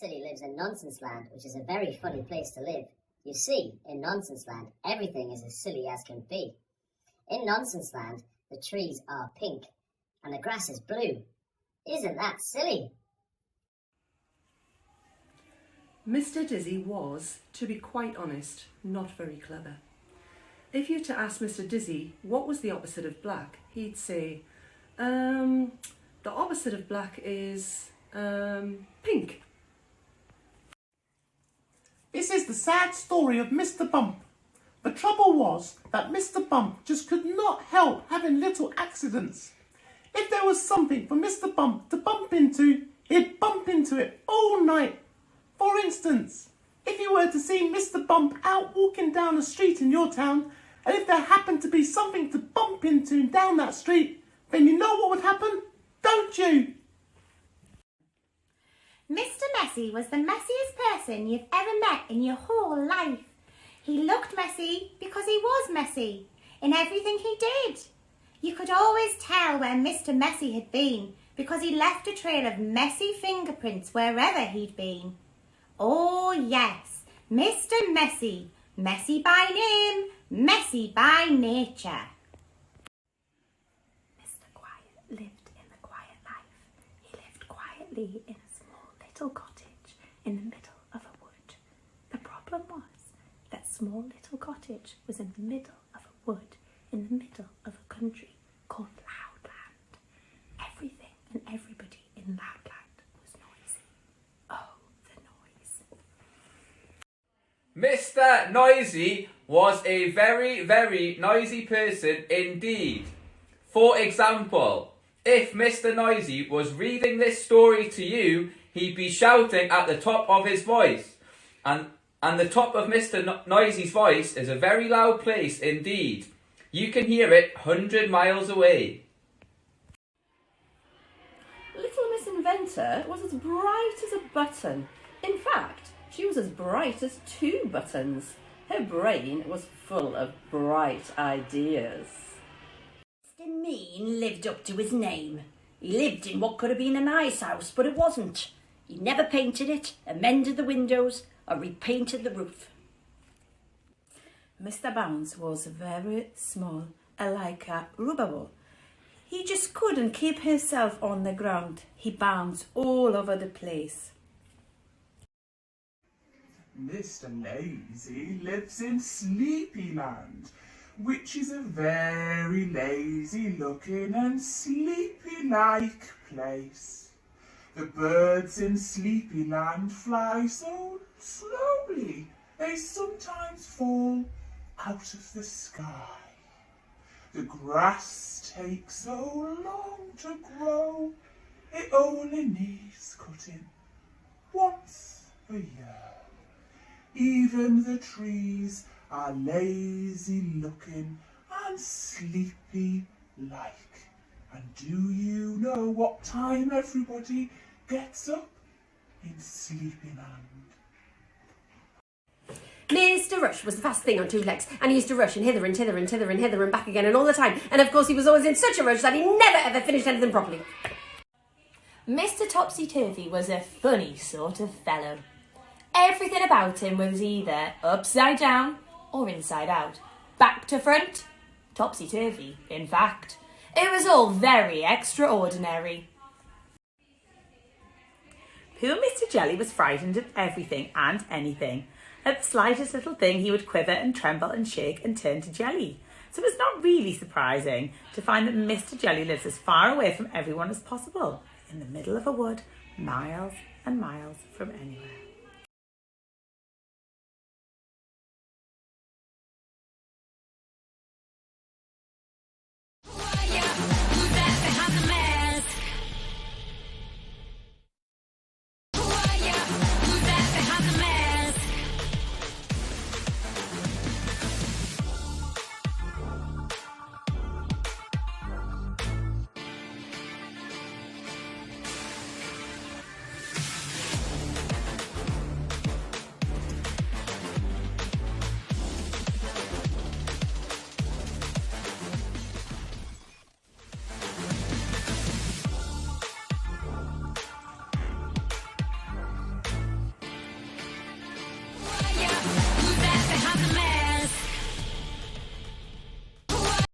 Silly lives in Nonsense Land, which is a very funny place to live. You see, in Nonsense Land, everything is as silly as can be. In Nonsense Land, the trees are pink and the grass is blue. Isn't that silly? Mr. Dizzy was, to be quite honest, not very clever. If you were to ask Mr. Dizzy what was the opposite of black, he'd say, the opposite of black is pink. This is the sad story of Mr. Bump. The trouble was that Mr. Bump just could not help having little accidents. If there was something for Mr. Bump to bump into, he'd bump into it all night. For instance, if you were to see Mr. Bump out walking down a street in your town, and if there happened to be something to bump into down that street, then you know what would happen, don't you? Mr. Messy was the messiest person you've ever met in your whole life. He looked messy because he was messy in everything he did. You could always tell where Mr. Messy had been because he left a trail of messy fingerprints wherever he'd been. Oh yes, Mr. Messy, messy by name, messy by nature. Mr. Quiet lived in the quiet life. He lived quietly in a small little cottage in the middle of a wood. The problem was that small little cottage was in the middle of a wood, in the middle of a country called Loudland. Everything and everybody in Loudland was noisy. Oh, the noise. Mr. Noisy was a very, very noisy person indeed. For example, if Mr. Noisy was reading this story to you, he'd be shouting at the top of his voice. And the top of Mr. Noisy's voice is a very loud place indeed. You can hear it 100 miles away. Little Miss Inventor was as bright as a button. In fact, she was as bright as 2 buttons. Her brain was full of bright ideas. Mr. Mean lived up to his name. He lived in what could have been a nice house, but it wasn't. He never painted it, amended the windows, or repainted the roof. Mr. Bounce was very small, like a rubber ball. He just couldn't keep himself on the ground. He bounced all over the place. Mr. Lazy lives in Sleepyland, which is a very lazy looking and sleepy-like place. The birds in Sleepyland fly so slowly they sometimes fall out of the sky. The grass takes so long to grow, it only needs cutting once a year. Even the trees are lazy looking and sleepy like. And do you know what time everybody gets up in Sleepyland? Mr. Rush was the fastest thing on 2 legs, and he used to rush and hither and thither and thither and hither and back again and all the time. And of course he was always in such a rush that he never ever finished anything properly. Mr. Topsy-Turvy was a funny sort of fellow. Everything about him was either upside down or inside out. Back to front, topsy-turvy, in fact. It was all very extraordinary. Poor Mr. Jelly was frightened at everything and anything. At the slightest little thing he would quiver and tremble and shake and turn to jelly. So it's not really surprising to find that Mr. Jelly lives as far away from everyone as possible, in the middle of a wood, miles and miles from anywhere.